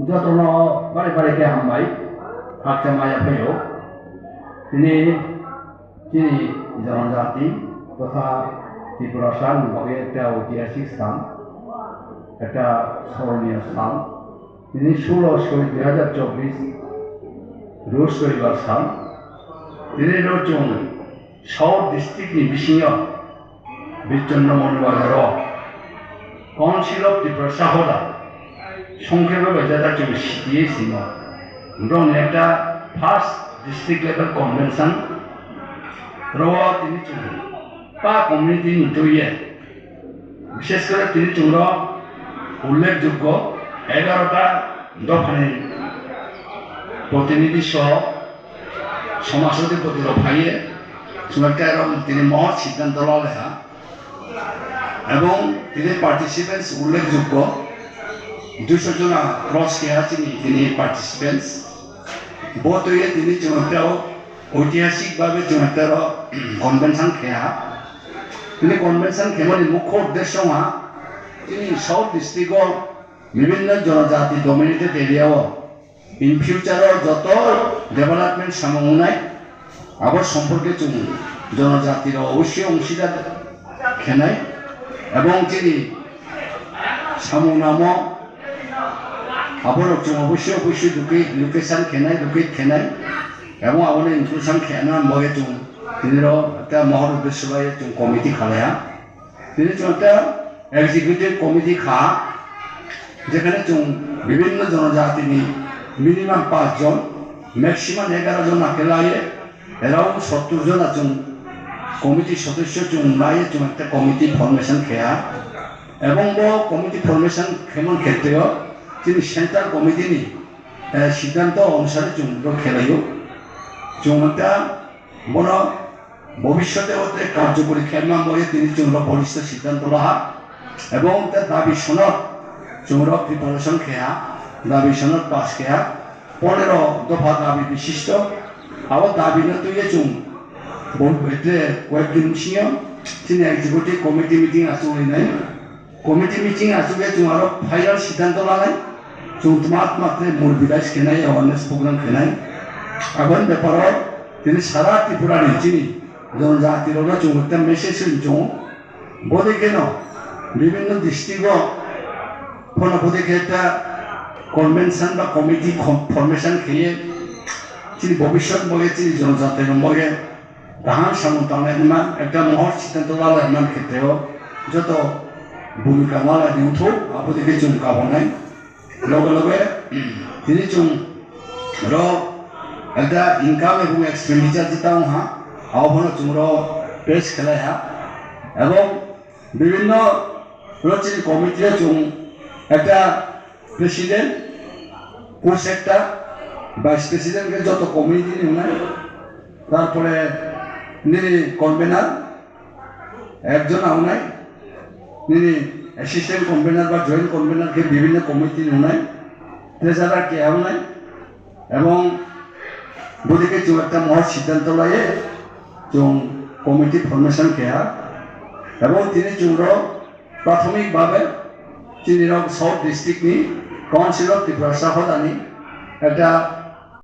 যতনো বাড়ি বাড়িতে হামবাই হাকতে মায়া ফেও তিনি জনজাতি তথা ত্রিপুরা সাল বিভাগে একটা ঐতিহাসিক স্থান, একটা স্মরণীয় স্থান। তিনি 16/2024 রোজ শনিবার সাল তিনি রচন south ডিস্ট্রিক্টनि बिसिङाव बिचन्न मनबाजाराव council of Tripura Sahada संक्षेपे बायजादा जों सिटिए सिङाव दं একটা फार्स्ट डिस्ट्रिक्ट लेवल कन्वेंशन रवा তিনি পা কমিউনিটি নিতইয়ে বিশেষ করে তিনি চুঙ্গ উল্লেখযোগ্য 11টা দফানি প্রতিনিধি সহ সমাজপতি রফাইয়ে একটা এরকম তিনি মহৎ সিদ্ধান্ত লেখা এবং তিনি পার্টিসিপেন্টস উল্লেখযোগ্য 200 জন ক্রস কেয়া তিনি পার্টিসিপেন্টস বোধ হয়ে তিনি চুনাতেও ঐতিহাসিকভাবে চুনাতের কনভেনশন খেয়া তিনি কনভেনশন খেমানি মুখ্য উদ্দেশ্য তিনি সাউথ ডিস্ট্রিক্টর বিভিন্ন জনজাতি ডমিনেটেড এরিয়াও ইন ফিউচারও যত ডেভেলপমেন্ট সামগ্রী আবার সম্পর্কে জনজাতির অবশ্যই অংশীদার খেনাই এবং তিনি সামনাম আবার অবশ্যই লোকেশন খেনাই লোকেট খেনাই এবং আবার ইনক্লুশন খেনা বয়ে তিনি একটা মহৎ উদ্দেশ্য লয়ে কমিটি খালায়া তিনি একটা এক্সিকিউটিভ কমিটি খা যেখানে বিভিন্ন জনজাতি মিনিমাম 5 জন ম্যাক্সিমাম 11 জন আকেলায়ে এরাউন্ড 70 জন আছেন কমিটি সদস্য লাইয়ে একটা কমিটি ফরমেশন খেয়া এবং কমিটি ফরমেশন খেমন ক্ষেত্রেও তিনি সেন্ট্রাল কমিটি সিদ্ধান্ত অনুসারে খেলাইও একটা বড় ভবিষ্যতে হতে কার্যকরী খেলমান বলে তিনি বলিষ্ঠ সিদ্ধান্ত লহা এবং তার দাবি সনদ প্রিপারেশন খেয়া দাবি সনদ পাস খেয়া 15 দফা দাবি বিশিষ্ট আবার দাবি না তুইয়ে কয়েকদিন সিংহ তিনি এক্সিকিউটিভ কমিটি মিটিং আসুই কমিটি মিটিং আসুকে আরো ফাইনাল সিদ্ধান্ত লাগাই মাত্রে মূল বিলাস খেনাই অ্যাওয়ারনেস প্রোগ্রাম খেনাই এখন ব্যাপার তিনি সারা ত্রিপুরা তিনি জনজাতির একটা মেসেজ বোধে কেন বিভিন্ন ডিস্ট্রিক্ট ফোনাফোদে একটা কনভেনশন বা কমিটি ফরমেশন খেয়ে তিনি ভবিষ্যৎ বলে তিনি জনজাতির বলে তাহার সামনে একটা মহৎ সিদ্ধান্ত লাগার ক্ষেত্রেও যত ভূমিকা মালা দিউথো আপদিকে কাবনাই লগে লগে তিনি একটা ইনকাম এবং এক্সপেন্ডিচার যেটা আহ্বান পেশ খেলায়া এবং বিভিন্ন কমিটির একটা প্রেসিডেন্ট কোর্স একটা ভাইস প্রেসিডেন্টকে যত কমিটি নাই তারপরে কনভেনার একজন নাই অ্যাসিস্ট্যান্ট কনভেনার বা জয়েন্ট কনভেনারকে বিভিন্ন কমিটি নাই ট্রেজারার কে নাই এবং বদিকে একটা মহৎ সিদ্ধান্ত লাগে কমিটি ফরমেশন খেয়া এবং তিনি প্রাথমিকভাবে তিনি south district council of Tripura সাহদানি একটা